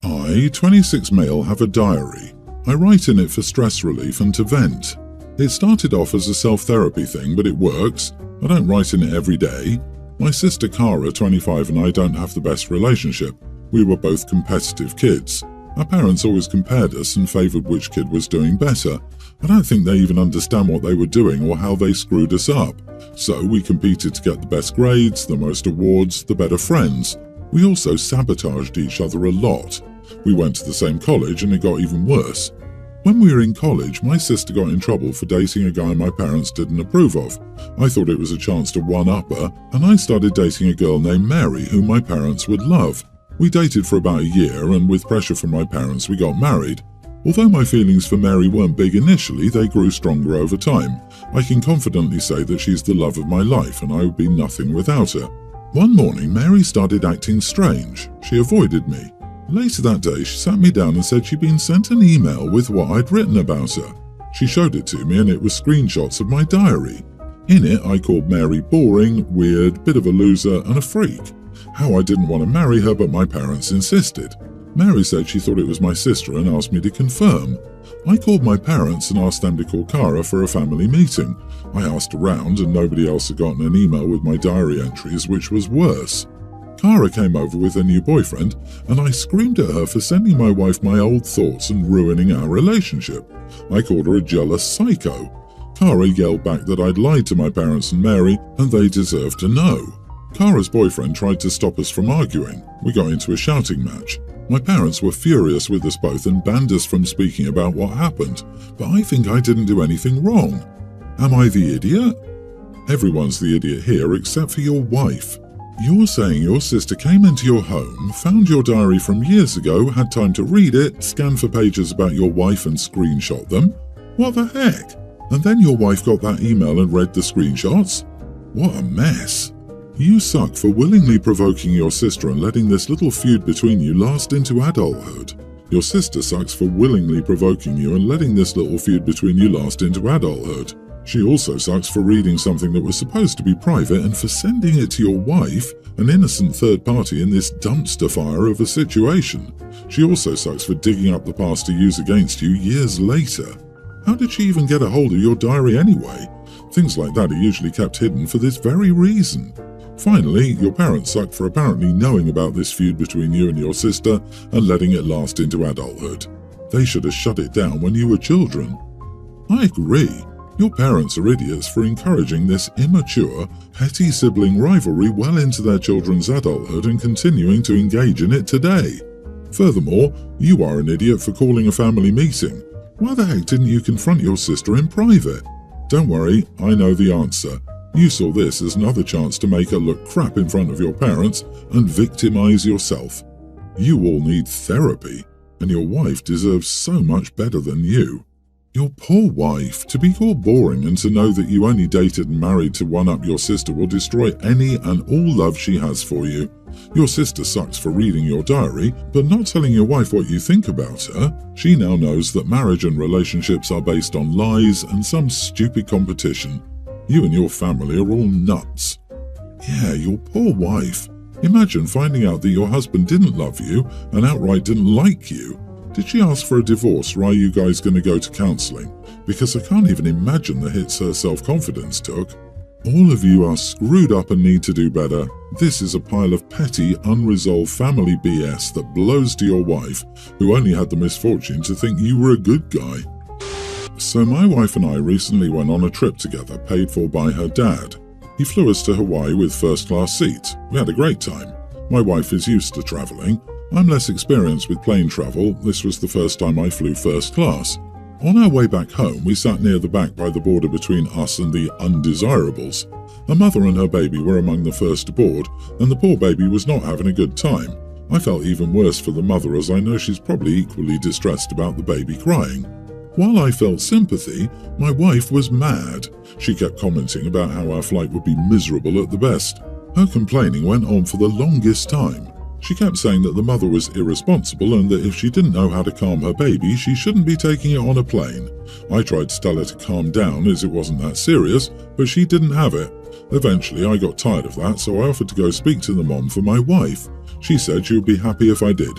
I, 26 male, have a diary. I write in it for stress relief and to vent. It started off as a self-therapy thing, but it works. I don't write in it every day. My sister Cara, 25, and I don't have the best relationship. We were both competitive kids. Our parents always compared us and favoured which kid was doing better. I don't think they even understand what they were doing or how they screwed us up. So we competed to get the best grades, the most awards, the better friends. We also sabotaged each other a lot. We went to the same college and it got even worse. When we were in college, my sister got in trouble for dating a guy my parents didn't approve of. I thought it was a chance to one-up her, and I started dating a girl named Mary who my parents would love. We dated for about a year, and with pressure from my parents, we got married. Although my feelings for Mary weren't big initially, they grew stronger over time. I can confidently say that she's the love of my life, and I would be nothing without her. One morning, Mary started acting strange. She avoided me. Later that day, she sat me down and said she'd been sent an email with what I'd written about her. She showed it to me and it was screenshots of my diary. In it, I called Mary boring, weird, bit of a loser and a freak. How I didn't want to marry her, but my parents insisted. Mary said she thought it was my sister and asked me to confirm. I called my parents and asked them to call Cara for a family meeting. I asked around and nobody else had gotten an email with my diary entries, which was worse. Cara came over with her new boyfriend, and I screamed at her for sending my wife my old thoughts and ruining our relationship. I called her a jealous psycho. Cara yelled back that I'd lied to my parents and Mary, and they deserved to know. Cara's boyfriend tried to stop us from arguing. We got into a shouting match. My parents were furious with us both and banned us from speaking about what happened, but I think I didn't do anything wrong. Am I the idiot? Everyone's the idiot here except for your wife. You're saying your sister came into your home, found your diary from years ago, had time to read it, scan for pages about your wife and screenshot them? What the heck? And then your wife got that email and read the screenshots? What a mess. You suck for willingly provoking your sister and letting this little feud between you last into adulthood. Your sister sucks for willingly provoking you and letting this little feud between you last into adulthood. She also sucks for reading something that was supposed to be private and for sending it to your wife, an innocent third party in this dumpster fire of a situation. She also sucks for digging up the past to use against you years later. How did she even get a hold of your diary anyway? Things like that are usually kept hidden for this very reason. Finally, your parents suck for apparently knowing about this feud between you and your sister and letting it last into adulthood. They should have shut it down when you were children. I agree. Your parents are idiots for encouraging this immature, petty sibling rivalry well into their children's adulthood and continuing to engage in it today. Furthermore, you are an idiot for calling a family meeting. Why the heck didn't you confront your sister in private? Don't worry, I know the answer. You saw this as another chance to make her look crap in front of your parents and victimize yourself. You all need therapy, and your wife deserves so much better than you. Your poor wife, to be called boring and to know that you only dated and married to one-up your sister will destroy any and all love she has for you. Your sister sucks for reading your diary, but not telling your wife what you think about her. She now knows that marriage and relationships are based on lies and some stupid competition. You and your family are all nuts. Yeah, your poor wife. Imagine finding out that your husband didn't love you and outright didn't like you. Did she ask for a divorce, or are you guys going to go to counselling? Because I can't even imagine the hits her self-confidence took. All of you are screwed up and need to do better. This is a pile of petty, unresolved family BS that blows to your wife, who only had the misfortune to think you were a good guy. So my wife and I recently went on a trip together, paid for by her dad. He flew us to Hawaii with first-class seats. We had a great time. My wife is used to travelling. I'm less experienced with plane travel. This was the first time I flew first class. On our way back home, we sat near the back by the border between us and the undesirables. A mother and her baby were among the first aboard, and the poor baby was not having a good time. I felt even worse for the mother, as I know she's probably equally distressed about the baby crying. While I felt sympathy, my wife was mad. She kept commenting about how our flight would be miserable at the best. Her complaining went on for the longest time. She kept saying that the mother was irresponsible and that if she didn't know how to calm her baby, she shouldn't be taking it on a plane. I tried to tell her to calm down as it wasn't that serious, but she didn't have it. Eventually, I got tired of that, so I offered to go speak to the mom for my wife. She said she would be happy if I did.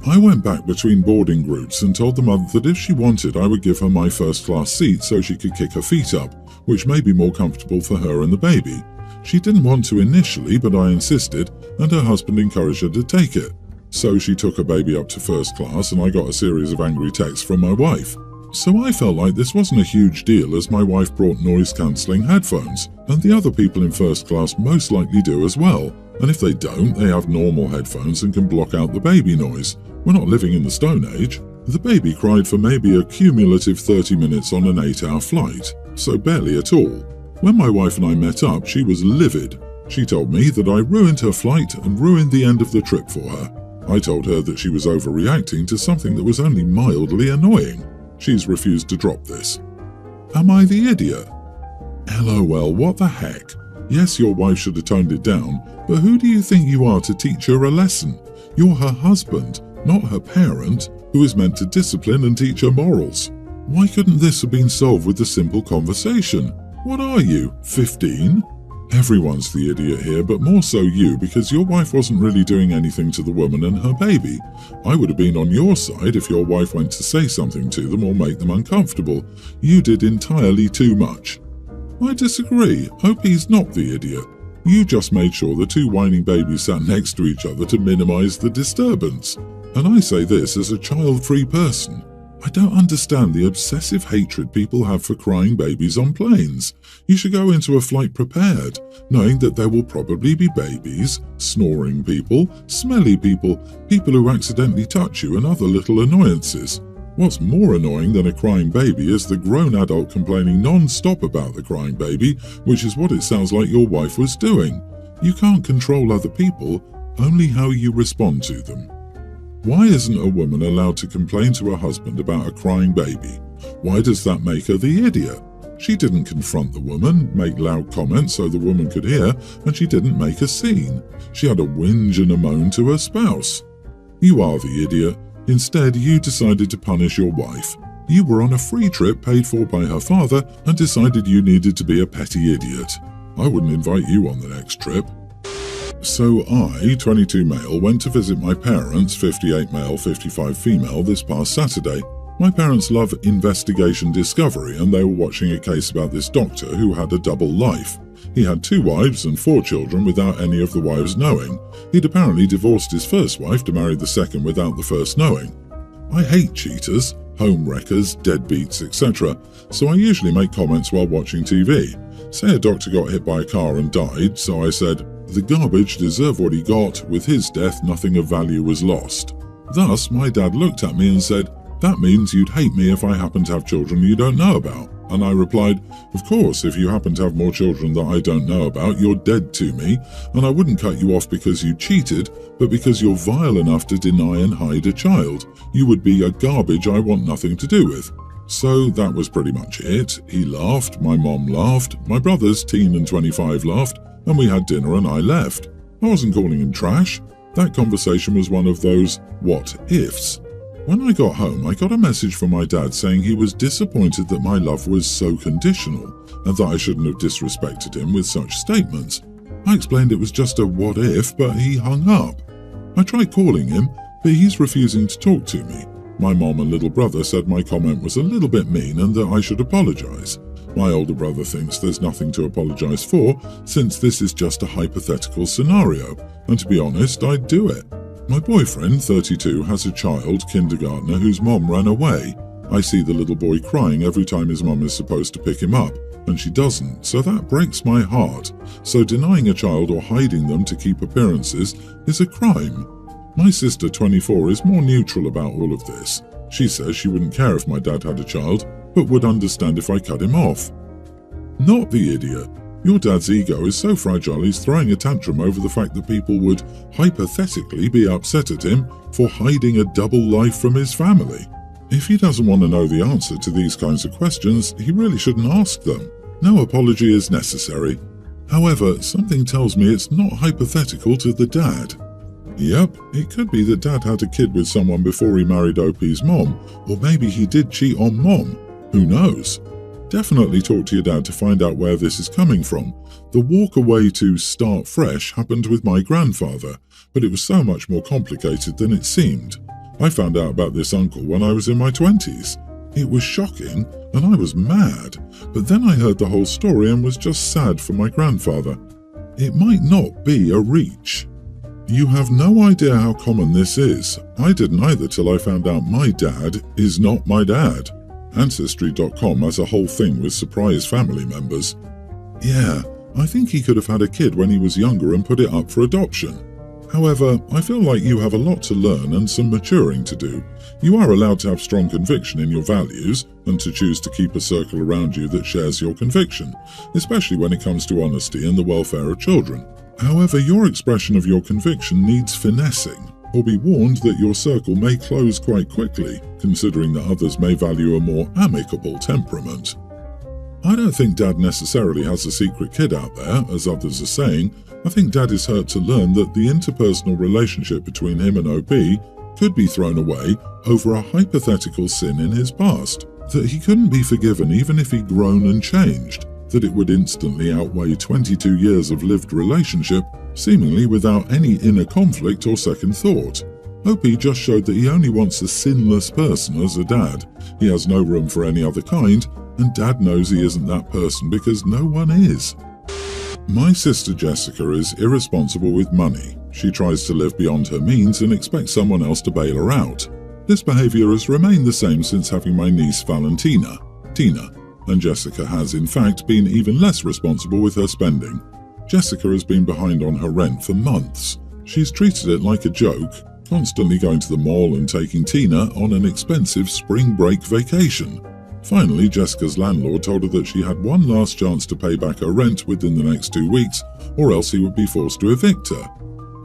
I went back between boarding groups and told the mother that if she wanted, I would give her my first-class seat so she could kick her feet up, which may be more comfortable for her and the baby. She didn't want to initially, but I insisted, and her husband encouraged her to take it. So she took her baby up to first class, and I got a series of angry texts from my wife. So I felt like this wasn't a huge deal, as my wife brought noise-cancelling headphones, and the other people in first class most likely do as well. And if they don't, they have normal headphones and can block out the baby noise. We're not living in the Stone Age. The baby cried for maybe a cumulative 30 minutes on an 8-hour flight, so barely at all. When my wife and I met up, she was livid. She told me that I ruined her flight and ruined the end of the trip for her. I told her that she was overreacting to something that was only mildly annoying. She's refused to drop this. Am I the idiot? LOL, what the heck? Yes, your wife should have toned it down, but who do you think you are to teach her a lesson? You're her husband, not her parent, who is meant to discipline and teach her morals. Why couldn't this have been solved with a simple conversation? What are you, 15? Everyone's the idiot here, but more so you, because your wife wasn't really doing anything to the woman and her baby. I would have been on your side if your wife went to say something to them or make them uncomfortable. You did entirely too much. I disagree. Hope he's not the idiot. You just made sure the two whining babies sat next to each other to minimize the disturbance. And I say this as a child-free person. I don't understand the obsessive hatred people have for crying babies on planes. You should go into a flight prepared, knowing that there will probably be babies, snoring people, smelly people, people who accidentally touch you, and other little annoyances. What's more annoying than a crying baby is the grown adult complaining non-stop about the crying baby, which is what it sounds like your wife was doing. You can't control other people, only how you respond to them. Why isn't a woman allowed to complain to her husband about a crying baby? Why does that make her the idiot? She didn't confront the woman, make loud comments so the woman could hear, and she didn't make a scene. She had a whinge and a moan to her spouse. You are the idiot. Instead, you decided to punish your wife. You were on a free trip paid for by her father and decided you needed to be a petty idiot. I wouldn't invite you on the next trip. So I, 22 male, went to visit my parents, 58 male, 55 female, this past Saturday. My parents love investigation discovery, and they were watching a case about this doctor who had a double life. He had 2 wives and 4 children without any of the wives knowing. He'd apparently divorced his first wife to marry the second without the first knowing. I hate cheaters, home wreckers, deadbeats, etc., so I usually make comments while watching TV. Say a doctor got hit by a car and died, so I said, "The garbage deserved what he got. With his death, nothing of value was lost." Thus, my dad looked at me and said, "That means you'd hate me if I happen to have children you don't know about." And I replied, "Of course, if you happen to have more children that I don't know about, you're dead to me, and I wouldn't cut you off because you cheated, but because you're vile enough to deny and hide a child. You would be a garbage I want nothing to do with." So that was pretty much it. He laughed, my mom laughed, my brothers, teen and 25, laughed, and we had dinner and I left. I wasn't calling him trash. That conversation was one of those what-ifs. When I got home, I got a message from my dad saying he was disappointed that my love was so conditional and that I shouldn't have disrespected him with such statements. I explained it was just a what-if, but he hung up. I tried calling him, but he's refusing to talk to me. My mom and little brother said my comment was a little bit mean and that I should apologize. My older brother thinks there's nothing to apologize for, since this is just a hypothetical scenario, and to be honest, I'd do it. My boyfriend, 32, has a child, kindergartner, whose mom ran away. I see the little boy crying every time his mom is supposed to pick him up, and she doesn't, so that breaks my heart. So denying a child or hiding them to keep appearances is a crime. My sister, 24, is more neutral about all of this. She says she wouldn't care if my dad had a child, but would understand if I cut him off. Not the idiot. Your dad's ego is so fragile he's throwing a tantrum over the fact that people would hypothetically be upset at him for hiding a double life from his family. If he doesn't want to know the answer to these kinds of questions, he really shouldn't ask them. No apology is necessary. However, something tells me it's not hypothetical to the dad. Yep, it could be that dad had a kid with someone before he married OP's mom, or maybe he did cheat on mom. Who knows? Definitely talk to your dad to find out where this is coming from. The walk away to start fresh happened with my grandfather, but it was so much more complicated than it seemed. I found out about this uncle when I was in my 20s. It was shocking, and I was mad, but then I heard the whole story and was just sad for my grandfather. It might not be a reach. You have no idea how common this is. I didn't either till I found out my dad is not my dad. Ancestry.com has a whole thing with surprise family members. Yeah, I think he could have had a kid when he was younger and put it up for adoption. However, I feel like you have a lot to learn and some maturing to do. You are allowed to have strong conviction in your values and to choose to keep a circle around you that shares your conviction, especially when it comes to honesty and the welfare of children. However, your expression of your conviction needs finessing, or be warned that your circle may close quite quickly, considering that others may value a more amicable temperament. I don't think Dad necessarily has a secret kid out there, as others are saying. I think Dad is hurt to learn that the interpersonal relationship between him and OP could be thrown away over a hypothetical sin in his past, that he couldn't be forgiven even if he'd grown and changed, that it would instantly outweigh 22 years of lived relationship, seemingly without any inner conflict or second thought. OP just showed that he only wants a sinless person as a dad. He has no room for any other kind, and Dad knows he isn't that person because no one is. My sister Jessica is irresponsible with money. She tries to live beyond her means and expects someone else to bail her out. This behavior has remained the same since having my niece Valentina, Tina, and Jessica has in fact been even less responsible with her spending. Jessica has been behind on her rent for months. She's treated it like a joke, constantly going to the mall and taking Tina on an expensive spring break vacation. Finally, Jessica's landlord told her that she had one last chance to pay back her rent within the next 2 weeks, or else he would be forced to evict her.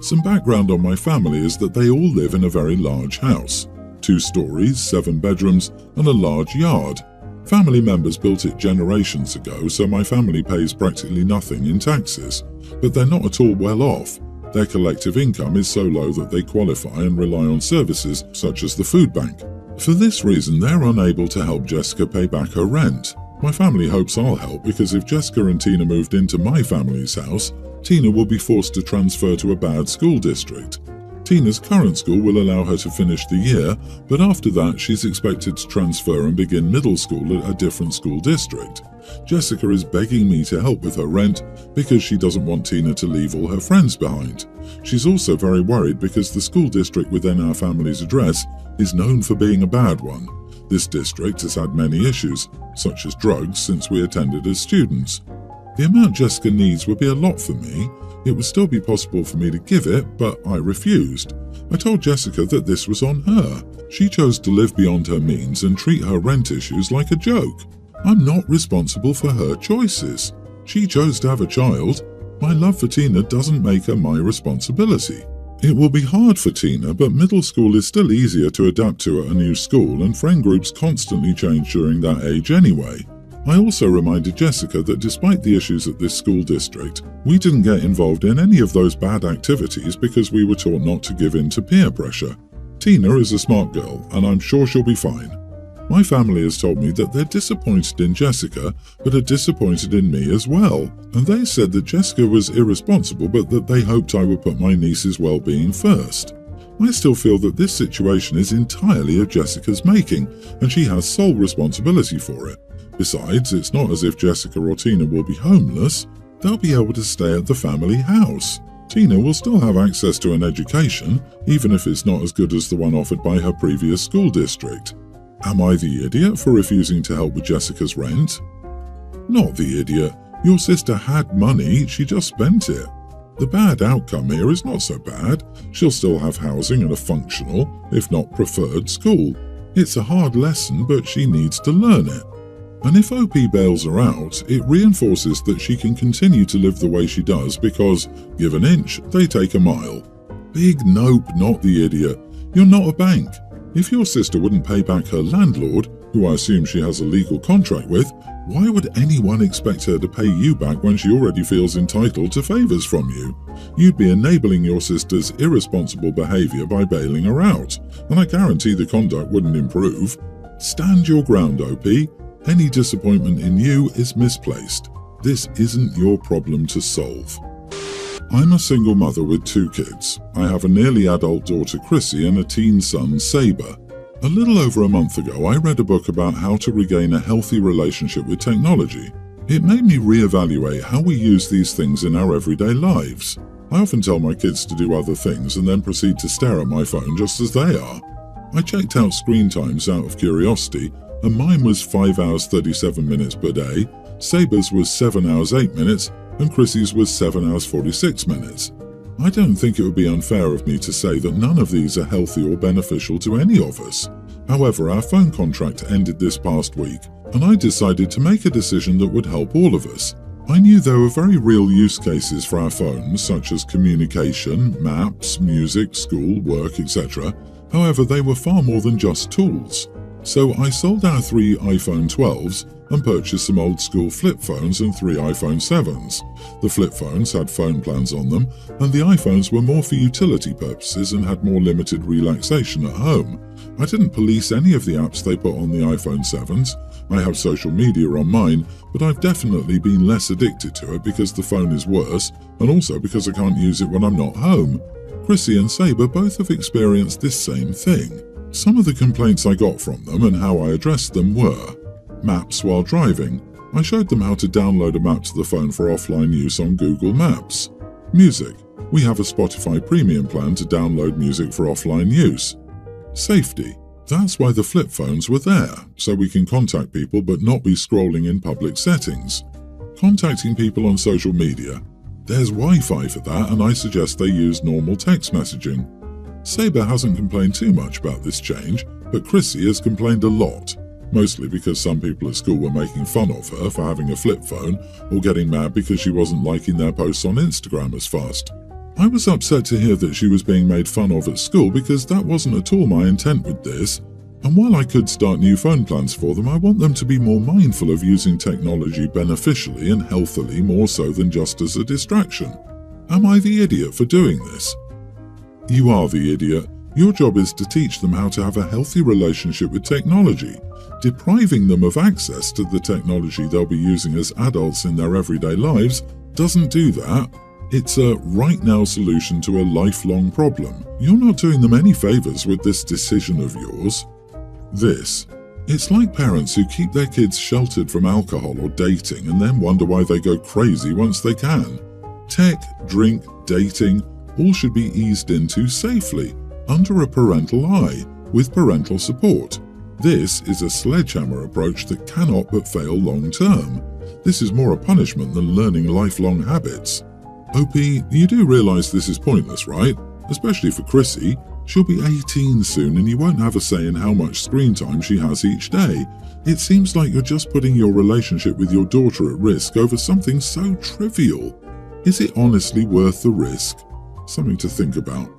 Some background on my family is that they all live in a very large house. 2 stories, 7 bedrooms, and a large yard. Family members built it generations ago, so my family pays practically nothing in taxes. But they're not at all well off. Their collective income is so low that they qualify and rely on services such as the food bank. For this reason, they're unable to help Jessica pay back her rent. My family hopes I'll help because if Jessica and Tina moved into my family's house, Tina will be forced to transfer to a bad school district. Tina's current school will allow her to finish the year, but after that she's expected to transfer and begin middle school at a different school district. Jessica is begging me to help with her rent because she doesn't want Tina to leave all her friends behind. She's also very worried because the school district within our family's address is known for being a bad one. This district has had many issues, such as drugs, since we attended as students. The amount Jessica needs would be a lot for me. It would still be possible for me to give it, but I refused. I told Jessica that this was on her. She chose to live beyond her means and treat her rent issues like a joke. I'm not responsible for her choices. She chose to have a child. My love for Tina doesn't make her my responsibility. It will be hard for Tina, but middle school is still easier to adapt to at a new school, and friend groups constantly change during that age anyway. I also reminded Jessica that despite the issues at this school district, we didn't get involved in any of those bad activities because we were taught not to give in to peer pressure. Tina is a smart girl, and I'm sure she'll be fine. My family has told me that they're disappointed in Jessica, but are disappointed in me as well, and they said that Jessica was irresponsible but that they hoped I would put my niece's well-being first. I still feel that this situation is entirely of Jessica's making, and she has sole responsibility for it. Besides, it's not as if Jessica or Tina will be homeless. They'll be able to stay at the family house. Tina will still have access to an education, even if it's not as good as the one offered by her previous school district. Am I the idiot for refusing to help with Jessica's rent? Not the idiot. Your sister had money, she just spent it. The bad outcome here is not so bad. She'll still have housing and a functional, if not preferred, school. It's a hard lesson, but she needs to learn it. And if OP bails her out, it reinforces that she can continue to live the way she does because, give an inch, they take a mile. Big nope, not the idiot. You're not a bank. If your sister wouldn't pay back her landlord, who I assume she has a legal contract with, why would anyone expect her to pay you back when she already feels entitled to favours from you? You'd be enabling your sister's irresponsible behaviour by bailing her out, and I guarantee the conduct wouldn't improve. Stand your ground, OP. Any disappointment in you is misplaced. This isn't your problem to solve. I'm a single mother with 2 kids. I have a nearly adult daughter, Chrissy, and a teen son, Saber. A little over a month ago, I read a book about how to regain a healthy relationship with technology. It made me reevaluate how we use these things in our everyday lives. I often tell my kids to do other things and then proceed to stare at my phone just as they are. I checked out screen times out of curiosity, and mine was 5 hours 37 minutes per day, Saber's was 7 hours 8 minutes, and Chrissy's was 7 hours 46 minutes. I don't think it would be unfair of me to say that none of these are healthy or beneficial to any of us. However, our phone contract ended this past week, and I decided to make a decision that would help all of us. I knew there were very real use cases for our phones, such as communication, maps, music, school, work, etc. However, they were far more than just tools. So I sold our 3 iPhone 12s and purchased some old school flip phones and 3 iPhone 7s. The flip phones had phone plans on them, and the iPhones were more for utility purposes and had more limited relaxation at home. I didn't police any of the apps they put on the iPhone 7s. I have social media on mine, but I've definitely been less addicted to it because the phone is worse, and also because I can't use it when I'm not home. Chrissy and Saber both have experienced this same thing. Some of the complaints I got from them and how I addressed them were: maps while driving. I showed them how to download a map to the phone for offline use on Google Maps. Music. We have a Spotify premium plan to download music for offline use. Safety. That's why the flip phones were there, so we can contact people but not be scrolling in public settings. Contacting people on social media. There's Wi-Fi for that, and I suggest they use normal text messaging. Saber hasn't complained too much about this change, but Chrissy has complained a lot, mostly because some people at school were making fun of her for having a flip phone, or getting mad because she wasn't liking their posts on Instagram as fast. I was upset to hear that she was being made fun of at school because that wasn't at all my intent with this, and while I could start new phone plans for them, I want them to be more mindful of using technology beneficially and healthily more so than just as a distraction. Am I the idiot for doing this? You are the idiot. Your job is to teach them how to have a healthy relationship with technology. Depriving them of access to the technology they'll be using as adults in their everyday lives doesn't do that. It's a right-now solution to a lifelong problem. You're not doing them any favors with this decision of yours. It's like parents who keep their kids sheltered from alcohol or dating and then wonder why they go crazy once they can. Tech, drink, dating, all should be eased into safely, under a parental eye, with parental support. This is a sledgehammer approach that cannot but fail long-term. This is more a punishment than learning lifelong habits. OP, you do realize this is pointless, right? Especially for Chrissy. She'll be 18 soon and you won't have a say in how much screen time she has each day. It seems like you're just putting your relationship with your daughter at risk over something so trivial. Is it honestly worth the risk? Something to think about.